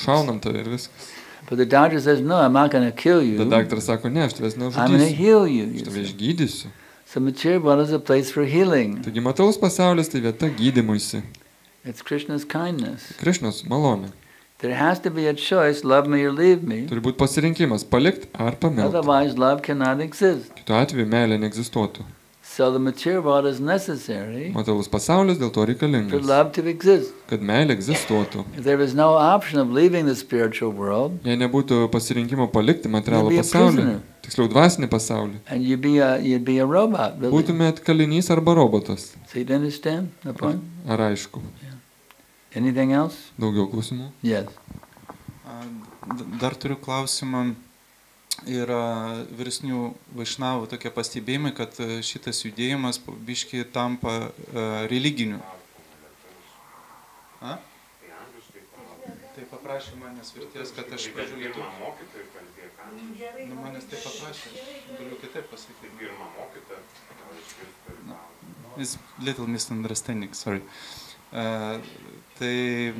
šaunam tave ir viskas. But the doctor says, no, I'm not going to kill you. Bet daktaras sako, ne, aš tavęs I'm going to neužgydysiu. heal you. Aš you tave see. išgydysiu. So material world is a place for healing. Taigi materialus pasaulis tai vieta gydymuisi. It's Krishna's kindness. Krišnos malonė. There has to be a choice, love me or leave me. Turi būti pasirinkimas palikti ar pamilti. Otherwise, love cannot exist. Kitu atveju meilė neegzistuotų. So the material world is necessary Materialus pasaulis dėl to for reikalingas. love to exist. Kad meilė egzistuotų. If there was no option of leaving the spiritual world, Jei nebūtų pasirinkimo palikti materialų You'd be a pasaulį, prisoner. tiksliau dvasinį pasaulį, and you'd be a robot. Really. būtumėt kalinys arba robotas. So you understand the point? Ar aišku? Anything else? Daugiau klausimų? Yes. Dar turiu klausimą. Yra vyresnių vaišnavų tokie pastebėjimai, kad šitas judėjimas biški tampa religiniu. A? Tai paprašė manęs vertės, kad aš pažiūrėtų. Nu, manęs tai paprašė, aš galiu kitaip pasakyti. It's little misunderstanding, sorry. Tai,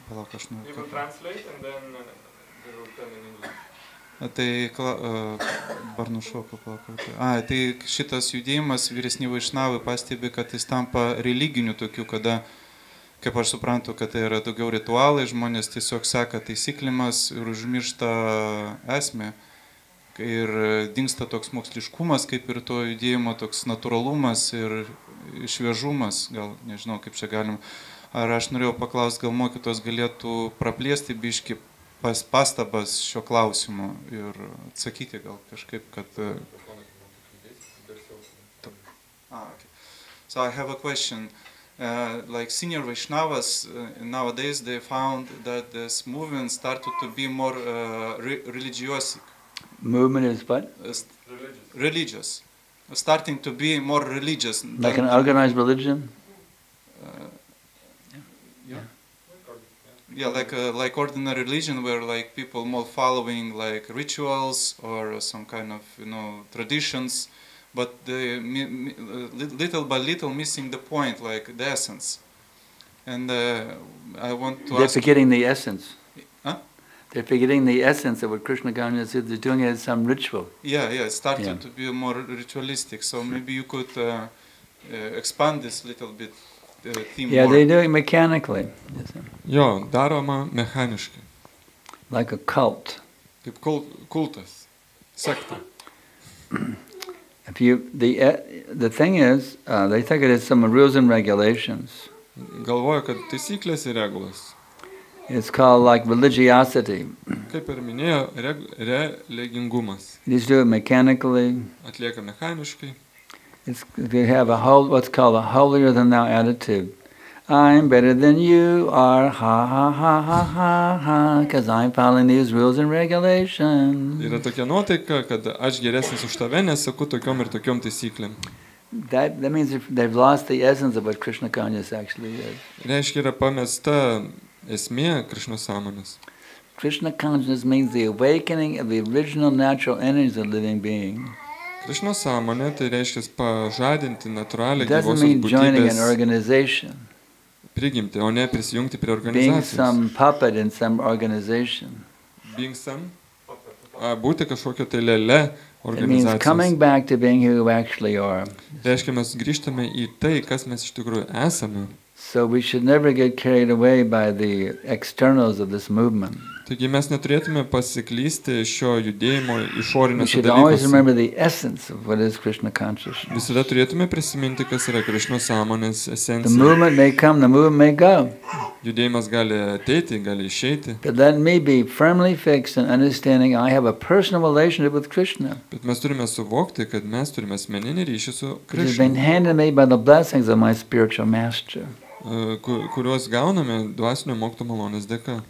palauk, aš noriu. You will translate and then they will tell in English. Tai Barnušoko palauk. Tai šitas judėjimas vyresni vaišnavai pastebi, kad jis tampa religiniu tokiu, kada, kaip aš suprantu, kad tai yra daugiau ritualai, žmonės tiesiog seka taisyklimas ir užmiršta esmę. Ir dingsta toks moksliškumas, kaip ir to judėjimo toks natūralumas ir šviežumas, gal nežinau, kaip čia galim. Ar aš norėjau paklausti, gal mokytos galėtų praplėsti biškį pastabas šio klausimu ir atsakyti gal kažkaip, kad... Okay. So I have a question. Like senior Vaishnavas, nowadays they found that this movement started to be more religious. Movement is what? Religious. Starting to be more religious. Like an organized religion? Yeah, like ordinary religion where like people more following like rituals or some kind of traditions, but little by little missing the point, like the essence. And I want to They're ask forgetting the essence. Huh? They're forgetting the essence of what Krishna consciousness is. They're doing it as some ritual. Yeah, it started Yeah. to be more ritualistic. So maybe you could expand this little bit theme Yeah, more. they're doing it mechanically. Yes, sir. Jo, daroma mechaniškai, Like a cult. kaip kultas, sekta. If you the thing is, they think it is some rules and regulations. Galvoju, kad taisyklės ir regulas. It's called like religiosity. Kaip ir minėjo, religingumas. You just do it mechanically. Atlieka mechaniškai. If you have what's called a holier than thou attitude. I'm better than you are, ha ha ha ha ha ha, because I'm following these rules and regulations. Yra tokia nuotaika, kad aš geresnis už tave, nes saku tokiom ir tokiom taisyklėm. That means they've lost the essence of what Krishna consciousness actually is. Reiškia, yra pamesta esmė Krišnos sąmonės. Krishna consciousness means the awakening of the original natural energies of living being. Krišnos sąmonė tai reiškia pažadinti natūralią It doesn't gyvosios mean joining an būtybės organization, prigimtį, o ne prisijungti prie being organizacijos. some puppet in some organization. Being some? Būti kažkokio tai lėle It means coming organizacijos. back to being who you actually are. Reiškia, mes grįžtame į tai, kas mes iš tikrųjų esame. So we should never get carried away by the externals of this movement. Taigi mes neturėtume pasiklysti šio judėjimo We išorinėse should always dalykuose. remember the essence of what is Krishna consciousness. Visada turėtume prisiminti, kas yra Krišnos sąmonės The esencija. movement may come, the movement may go. Judėjimas gali ateiti, gali išeiti, But let me be firmly fixed in understanding I have a personal relationship with Krishna, bet mes turime suvokti, kad mes turime asmeninį ryšį su which has been Krišna, handed me by the blessings of my spiritual master. kuriuos gauname dvasinio mokyto malonės dėka.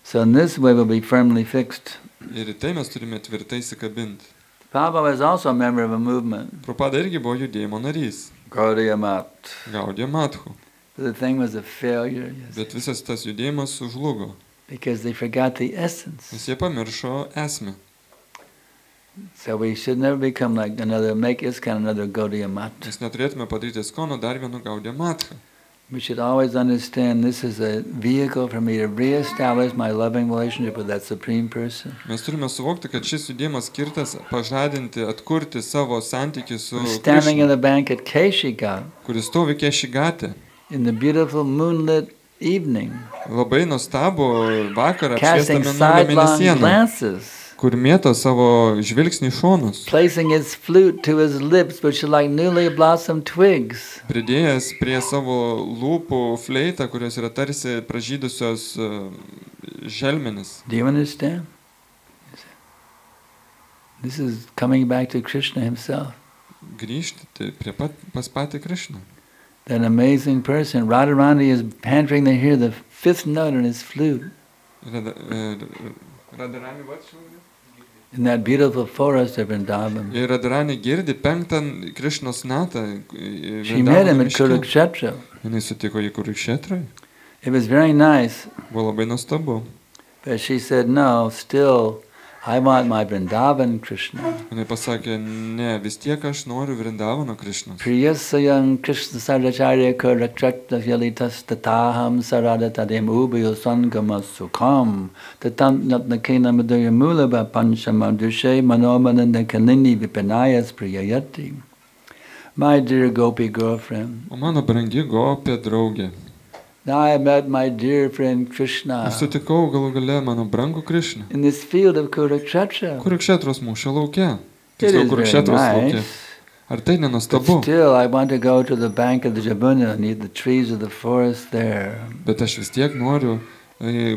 So in this way we'll be firmly fixed. Ir į tai mes turime tvirtai įsikabinti. Prabhupada was also a member of a movement, Prabhupada irgi buvo judėjimo narys, Gaudiya Mat. Gaudiya Mathu, The thing was a failure, yes, bet visas tas judėjimas sužlugo, because they forgot the essence. nes jie pamiršo esmę. So we should never become like make ISKCON another Gaudiya Mat. Mes neturėtume padaryti Skono dar vienu Gaudiya Mathu. We should always understand this is a vehicle for me to reestablish my loving relationship with that Supreme Person. Mes turime suvokti, kad šis judėjimas skirtas pažadinti, atkurti savo santykį su We're standing in Krišna, the bank at Keshigat kuris stovi Kešigate. in the beautiful moonlit evening, Labai nuostabu vakarą casting apšviestą mėnulio sidelong mėnesieną, glances, kur mėto savo žvilgsnį į šonus, placing his flute to his lips, which are like newly blossomed twigs. pridėjęs prie savo lūpų fleitą, kurios yra tarsi pražydusios želmenis. Do you understand? This is coming back to Krishna himself. Grįžti tai pas patį Krišną. That amazing person. Radharani is pampering to hear the fifth note on his flute in that beautiful forest of Vrindavan. Ir Radharani girdi penktą Krišnos natą. She met him at Kurukshetra. Jinai sutiko į Kurukšetrą. It was very nice, Buvo labai nuostabu. but she said, no, still, I want my Vrindavan Krishna. Jinai pasakė, ne, vis tiek aš noriu Vrindavano Krišnos. Priyasayam Krishna Saracharya Kurukshetra Yalitas Tataham Sarada Tadim Ubayo Sangama Sukham Tatam Natnakena Madhurya Mulaba Panchamadushe Manomananda Kalini Vipanayas Priyayati. My dear Gopi girlfriend, O mano brangi Gopė draugė. now I met my dear friend Krishna Aš sutikau galų gale mano brangų Krišną. in this field of Kurukshetra. Kurukšetros mūšio lauke. It Tiksliau, is very Kurukšetros lauke. nice. Ar tai But nenuostabu? still, I want to go to the bank of the Jabuna, near the trees of the forest there. Bet aš vis tiek noriu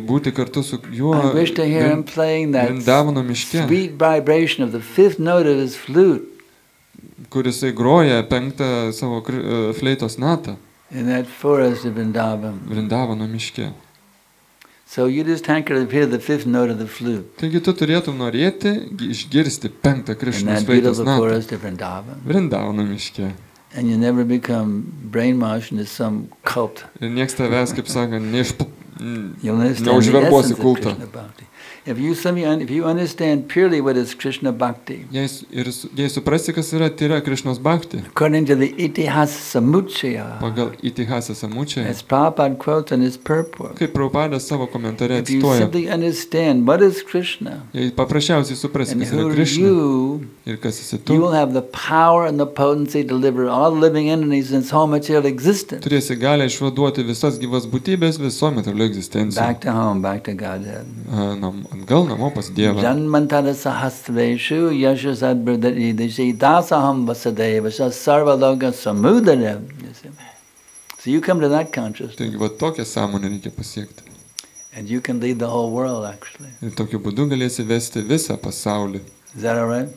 būti kartu su juo I wish to hear him playing that Vrindavano miške, sweet vibration of the fifth note of his flute kuris groja penktą savo fleitos natą in that forest of Vrindavan. Vrindavano miške. So you just hanker to hear the fifth note of the flute Taigi tu turėtum norėti išgirsti penktą in Krišnos that fleitos beautiful natą forest of Vrindavan. Vrindavano miške. And you never become brainwashed into some cult. Ir nieks tavęs, kaip sakant, You'll understand the neužverbuosi essence of kultą. Krishna Bhakti. if you understand purely what is Krishna Bhakti, Jei suprasi, kas yra tyra Krishnos bhakti, according to the Itihasa Samuchaya, pagal Itihasa Samuchaya, as Prabhupada quotes in his purport, kaip Prabhupada savo komentare if you cituoja, simply understand what is Krishna jei paprasčiausiai suprasi, and kas who yra are Krishna you, ir kas esi you tu, will have the power and the potency to deliver all living entities in its whole material existence turėsi galę išvaduoti visas gyvas būtybės viso materialio egzistenciją. back to home, back to Godhead. Atgal namo pas Dievą. Janmantara sahasreshu yashasadbradaridishi dasaham vasadeva sarva loka samudara. So you come to that consciousness Taigi, va tokią sąmonę reikia pasiekti. and you can lead the whole world actually. Ir tokiu būdu galėsi vesti visą pasaulį. Is that all right?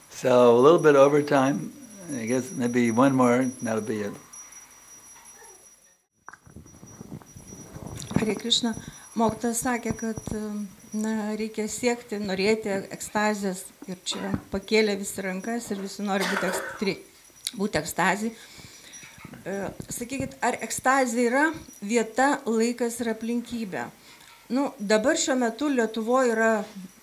So a little bit over time. I guess maybe one more, that'll be it. Hare Krishna, mokytojas sakė, kad reikia siekti, norėti ekstazės ir čia pakėlė visi rankas ir visi nori būti ekstazijai. Sakykit, ar ekstazija yra vieta, laikas ir aplinkybė? Dabar šiuo metu Lietuvoje yra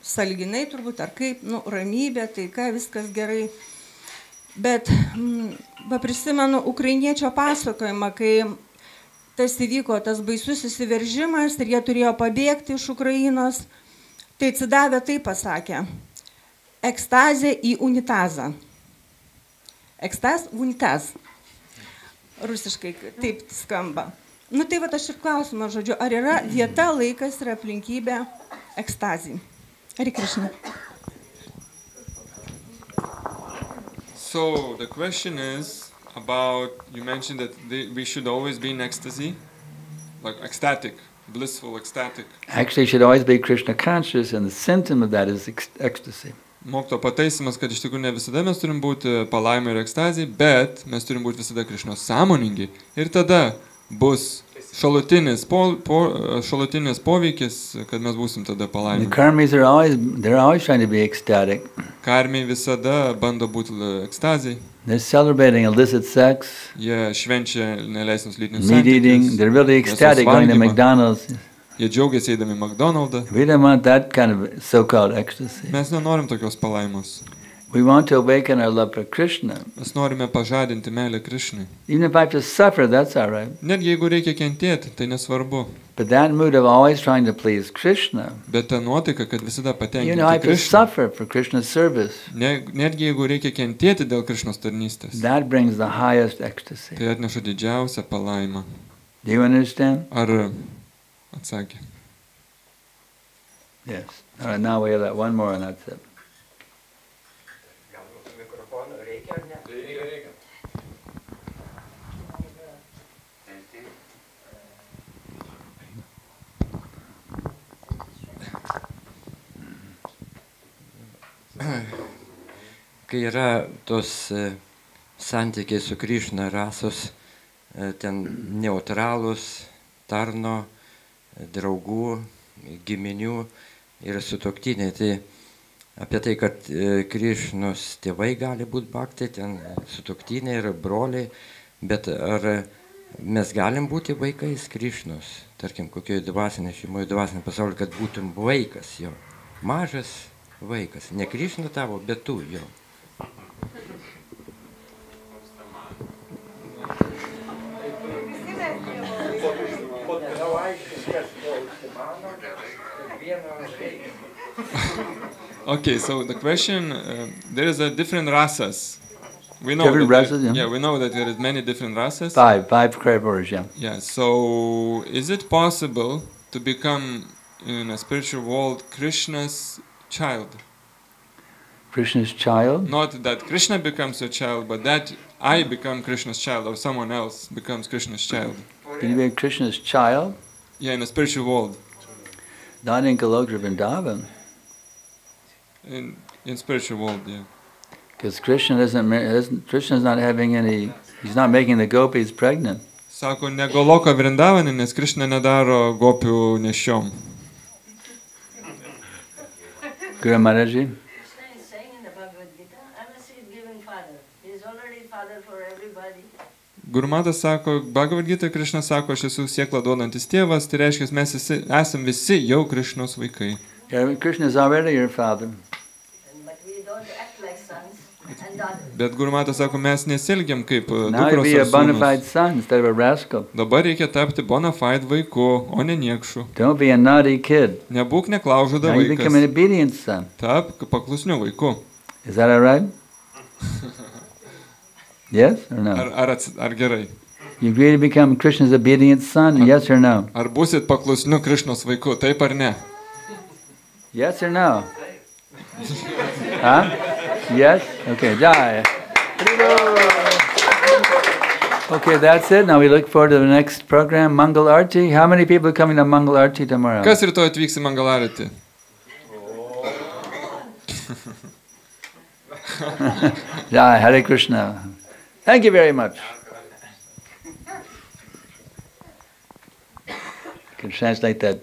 sąlyginai turbūt, ar kaip, ramybė, taika, viskas gerai. Bet prisimenu ukrainiečio pasakojimą, kai tas įvyko, tas baisus įsiveržimas ir jie turėjo pabėgti iš Ukrainos, tai atsidavę taip pasakė: ekstazė į unitazą. Ekstaz, unitaz. Rusiškai taip skamba. Tai va aš ir klausimą, žodžiu, ar yra vieta, laikas ir aplinkybė ekstazijai? Hare Krishna. So the question is about, you mentioned that we should always be in ecstasy, like ecstatic, blissful, ecstatic. Actually, should always be Krishna conscious, and the symptom of that is ecstasy. Mokytojo pataisimas, kad iš tikrųjų ne visada mes turim būti palaimai ir ekstazijai, bet mes turim būti visada Krišnos sąmoningi. Ir tada bus šalutinis poveikis, kad mes būsim tada palaiminti. The karmis they're always trying to be ecstatic. Karmiai visada bando būti ekstazijai. They're celebrating illicit sex, Jie švenčia neleisnus lytinius meat eating. santykius. They're really ecstatic going to McDonald's. Jie džiaugiasi eidami McDonald's. We don't want that kind of so-called ecstasy. Mes nenorim tokios palaimos. We want to awaken our love for Krishna. Mes norime pažadinti meilę Krišnai. Even if I have to suffer, that's all right. Netgi jeigu reikia kentėti, tai nesvarbu. But that mood of always trying to please Krishna, Bet ta nuotaika, kad visada I patenkinti have to Krišną. suffer for Krishna's service. Netgi jeigu reikia kentėti dėl Krišnos tarnystės, That brings the highest ecstasy. tai atneša didžiausią palaimą. Do you understand? Ar atsakė? Yes. All right, now we have that one more and that's it. Kai yra tos santykiai su Krišna, rasos, ten neutralūs, tarno, draugų, giminių ir sutuoktiniai, tai apie tai, kad Krišnos tėvai gali būti bhakti, ten sutuoktiniai ir broliai, bet ar mes galim būti vaikais Krišnos, tarkim, kokioje dvasinėje šeimoje, dvasinėje pasaulyje, kad būtum vaikas jo, mažas vaikas, ne Krišna tavo, bet tu jo. Okay, so the question, there is a different rasas. We know Different that rasas, yeah. we know that there is many different rasas. Five categories, yeah. Yeah, so is it possible to become in a spiritual world Krishna's child? Krishna's child. Not that Krishna becomes your child, but that I become Krishna's child or someone else becomes Krishna's child. Can you be Krishna's child? Yeah, in a spiritual world. Not in Goloka Vrindavan. In spiritual world, yeah. Because Krishna's not having any, he's not making the gopis pregnant. Sako, ne Goloka Vrindavanė, nes Krishna nedaro gopių nešiom. Guru Maharaji? Krishna is saying in the Bhagavad Gita, I'm a seed-giving father. He is already father for everybody. Gurumatas sako, Bhagavad Gita Krishna sako, aš esu sėklą duodantis tėvas, tai reiškia, mes esam visi jau Krishnos vaikai. Yeah, Krishna is already your father. But we don't act like sons and daughters. Bet Gurumatas sako, mes nesielgiam kaip Now you dukros be a ar bona sūnus. fide son instead of a rascal. Dabar reikia tapti bona fide vaiku, o ne niekšu. Don't be a naughty kid. Nebūk neklaužada Now you become an vaikas. obedient son. Tapk paklusniu vaiku. Is that all right? Yes or no? Ar gerai? You agree to become Krishna's obedient son? Yes or no? Ar būsit paklusniu Krishnos vaiku, taip ar ne? Yes or no? Huh? Yes? Okay, Jai. Okay, that's it. Now we look forward to the next program, Mangal Arti. How many people are coming to Mangal Arti tomorrow? Kas rytoj atvyks į Mangalaritį? Jai, Hare Krishna. Thank you very much. You can translate that.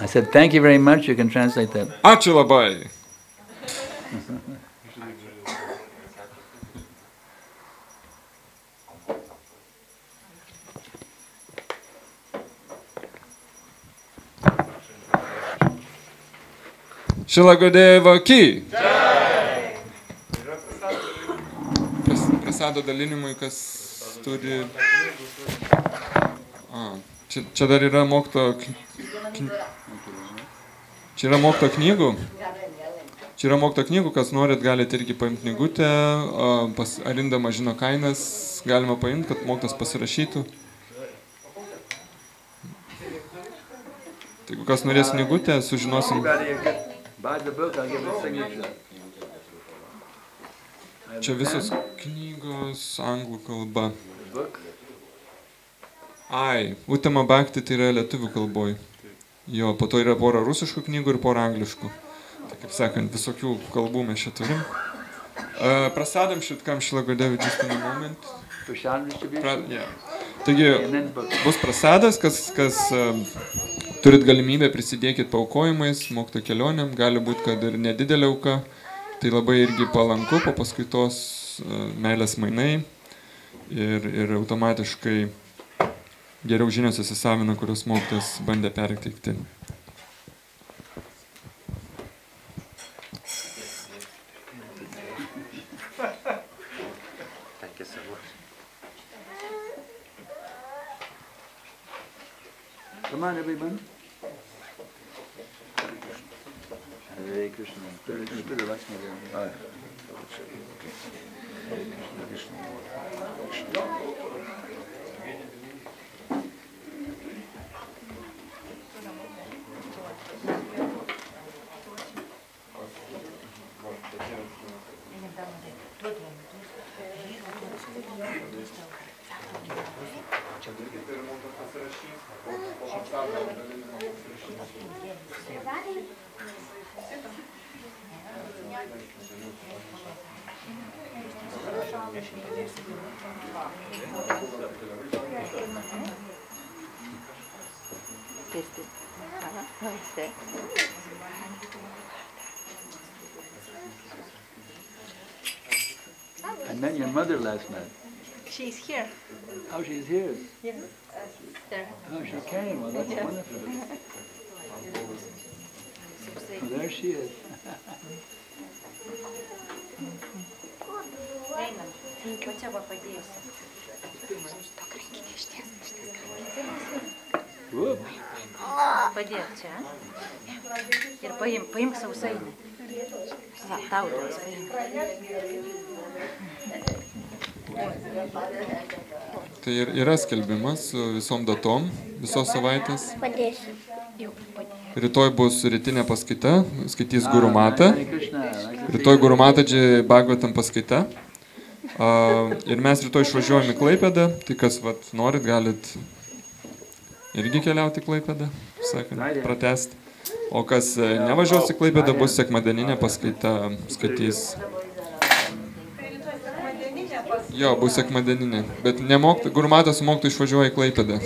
I said, thank you very much. You can translate that. Ačiū labai. Šila Gudeva ki. Prasado dalinimui, kas turi... Čia dar yra mokyto... Čia yra mokyto knygų. Čia yra mokyto knygų, kas norit, galite irgi paimti knygutę. Arindama žino kainas, galima paimti, kad mokytas pasirašytų. Tai kas norės knygutę, sužinosim. Buy the book, I'll give a signature. Čia visos knygos anglų kalba. Ai, Utama Bhakti tai yra lietuvių kalboj. Jo, po to yra pora rusiškų knygų ir pora angliškų. Tai kaip sakant, visokių kalbų mes čia turim. Prasadam šitkam Šila Gudevi just in a moment. Taigi, bus prasadas, kas turit galimybę, prisidėkit paaukojimais, mokyto kelionėm, gali būti, kad ir nedidelė auka, tai labai irgi palanku, po paskaitos meilės mainai ir automatiškai geriau žinios įsisavina, kurios mokytas bandė perteikti. Come on, everyone. Hare Krishna. I met your mother last night. She's here. Oh, she's here. Yes, there. Oh, she came. Well, that's wonderful. Oh, there she is. Whoops. Padėk čia. Ir paimk sausainį. Va, tau duos paimk. Tai yra skelbimas su visom datom, visos savaitės. Rytoj bus rytinė paskaita, skaitys Gurumata. Rytoj Gurumatadži Bhagavatam paskaita. Ir mes rytoj išvažiuojame į Klaipėdą, tai kas norit, galit irgi keliauti į Klaipėdą, sakant, pratesti. O kas nevažiuos į Klaipėdą, bus sekmadieninė paskaita, skaitys. Jo, bus sekmadieninė, bet Gurumatas su mokytu išvažiuoja į Klaipėdą.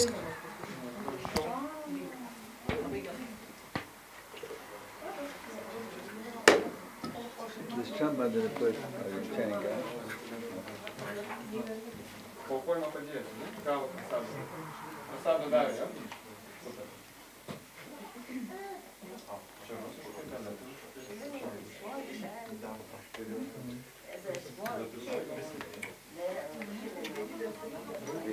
Paukojimą padėsiu, ne? Gavo pasado. Pasado davė, jo? Super. There's a small kid there.